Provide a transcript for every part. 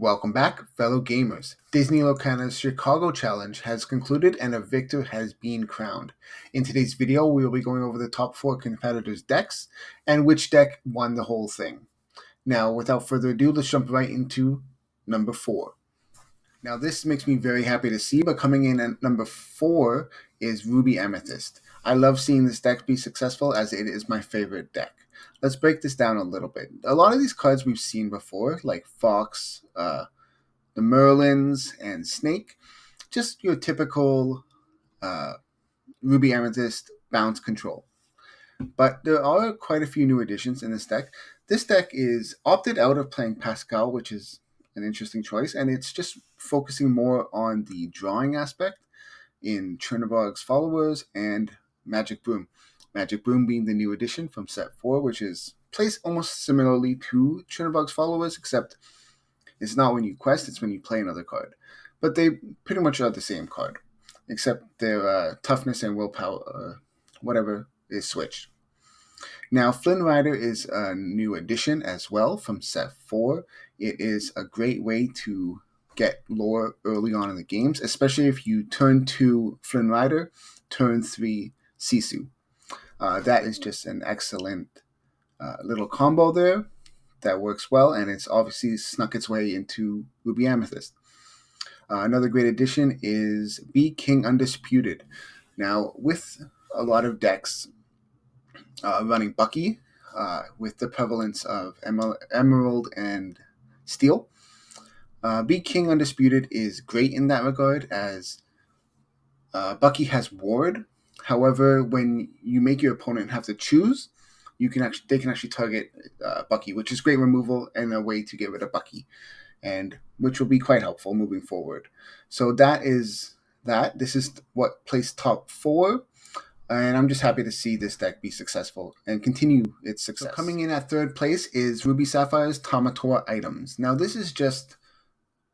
Welcome back, fellow gamers. Disney Locana's Chicago Challenge has concluded and a victor has been crowned. In today's video, we will be going over the top 4 competitors' decks and which deck won the whole thing. Now, without further ado, let's jump right into number 4. Now, this makes me very happy to see, but coming in at number 4 is Ruby Amethyst. I love seeing this deck be successful as it is my favorite deck. Let's break this down a little bit. A lot of these cards we've seen before, like Fox, the Merlins, and Snake. Just your typical uh, Ruby Amethyst bounce control. But there are quite a few new additions in this deck. This deck is opted out of playing Pascal, which is an interesting choice, and it's just focusing more on the drawing aspect in Chernobog's Followers and Magic Broom. Magic Broom being the new addition from set 4, which is placed almost similarly to Chernobog's Followers, except it's not when you quest, it's when you play another card. But they pretty much are the same card, except their toughness and willpower, whatever, is switched. Now, Flynn Rider is a new addition as well from set 4. It is a great way to get lore early on in the games, especially if you turn 2 Flynn Rider, turn 3 Sisu. That is just an excellent little combo there that works well, and it's obviously snuck its way into Ruby Amethyst. Another great addition is Be King Undisputed. Now, with a lot of decks running Bucky, with the prevalence of Emerald and Steel, Be King Undisputed is great in that regard, as Bucky has Ward. However, when you make your opponent have to choose, they can actually target Bucky, which is great removal and a way to get rid of Bucky, and which will be quite helpful moving forward. So that is that. This is what placed top 4, and I'm just happy to see this deck be successful and continue its success. So coming in at 3rd place is Ruby Sapphire's Tamator Items. Now, this has just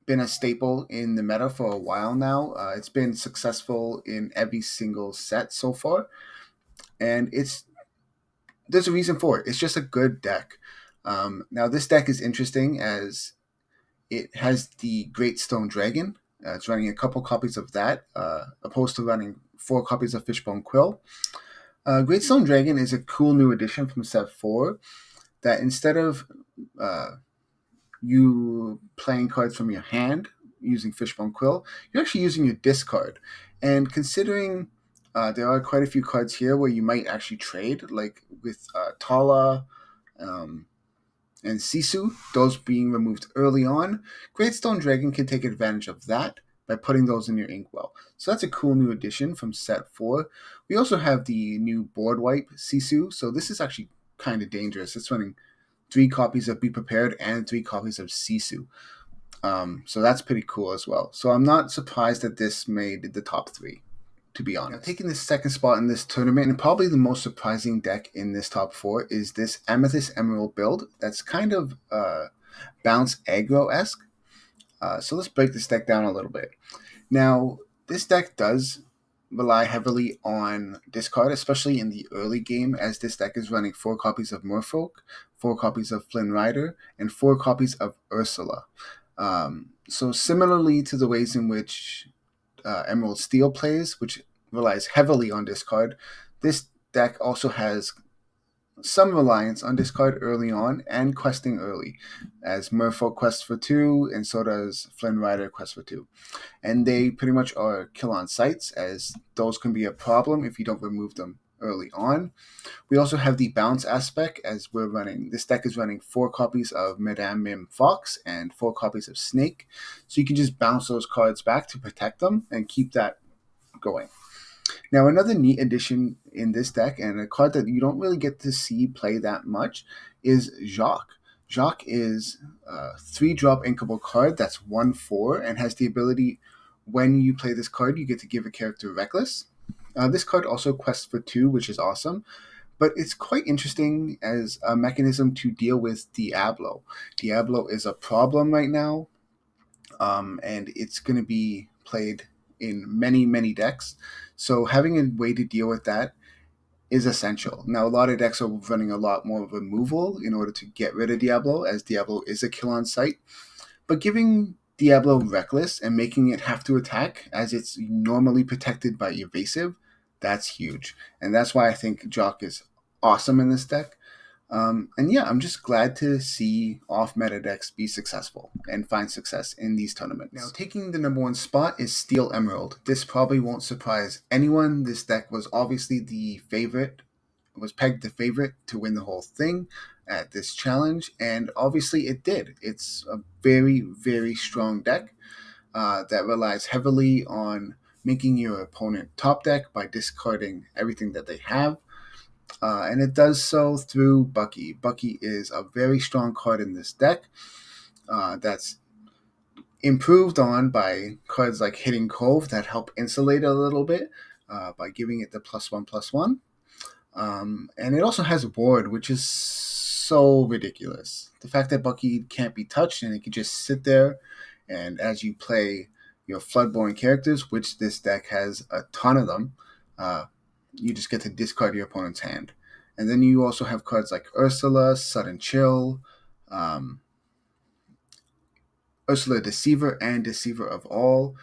been a staple in the meta for a while now. It's been successful in every single set so far, and there's a reason for it. It's just a good deck. Now, this deck is interesting as it has the Great Stone Dragon. It's running a couple copies of that, opposed to running 4 copies of Fishbone Quill. Great Stone Dragon is a cool new addition from set 4 that instead of you playing cards from your hand using Fishbone Quill, you're actually using your discard. And considering there are quite a few cards here where you might actually trade, like with Tala and Sisu, those being removed early on. Great Stone Dragon can take advantage of that by putting those in your Inkwell. So that's a cool new addition from set 4. We also have the new Board Wipe Sisu, so this is actually kind of dangerous. It's running 3 copies of Be Prepared and 3 copies of Sisu. So that's pretty cool as well. So I'm not surprised that this made the top 3, to be honest. Now, taking the 2nd spot in this tournament, and probably the most surprising deck in this top 4, is this Amethyst Emerald build that's kind of bounce aggro-esque. So let's break this deck down a little bit. Now, this deck does rely heavily on discard, especially in the early game, as this deck is running 4 copies of Merfolk, 4 copies of Flynn Rider, and 4 copies of Ursula. So similarly to the ways in which Emerald Steel plays, which relies heavily on discard, this deck also has some reliance on discard early on and questing early, as Merfolk quests for 2 and so does Flynn Rider quests for 2. And they pretty much are kill on sites, as those can be a problem if you don't remove them early on. We also have the bounce aspect, as this deck is running 4 copies of Madame Mim Fox and 4 copies of Snake, so you can just bounce those cards back to protect them and keep that going. Now, another neat addition in this deck, and a card that you don't really get to see play that much, is Jacques. Jacques is a 3-drop inkable card that's 1/4 and has the ability, when you play this card, you get to give a character Reckless. This card also quests for 2, which is awesome, but it's quite interesting as a mechanism to deal with Diablo. Diablo is a problem right now, and it's going to be played in many, many decks. So having a way to deal with that is essential. Now, a lot of decks are running a lot more removal in order to get rid of Diablo, as Diablo is a kill on sight. But giving Diablo Reckless and making it have to attack as it's normally protected by Evasive, that's huge. And that's why I think Jock is awesome in this deck. And yeah, I'm just glad to see off meta decks be successful and find success in these tournaments. Now, taking the number one spot is Steel Emerald. This probably won't surprise anyone. This deck was obviously the favorite, was pegged the favorite to win the whole thing at this challenge, and obviously it did. It's a very, very strong deck that relies heavily on making your opponent top deck by discarding everything that they have. And it does so through Bucky. Bucky is a very strong card in this deck that's improved on by cards like Hidden Cove that help insulate it a little bit by giving it the +1/+1. And it also has Ward, which is so ridiculous. The fact that Bucky can't be touched and it can just sit there, and as you play your Floodborn characters, which this deck has a ton of them, you just get to discard your opponent's hand. And then you also have cards like Ursula, Sudden Chill, Ursula Deceiver, and Deceiver of All.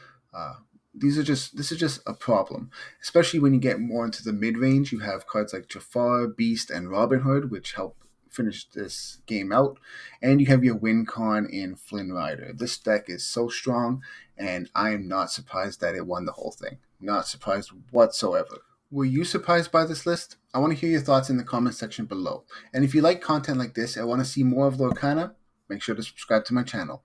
This is just a problem, especially when you get more into the mid range. You have cards like Jafar, Beast, and Robin Hood, which help finish this game out, and you have your win con in Flynn Rider. This deck is so strong, and I am not surprised that it won the whole thing. Not surprised whatsoever. Were you surprised by this list? I want to hear your thoughts in the comment section below. And if you like content like this and want to see more of Lorcana, make sure to subscribe to my channel.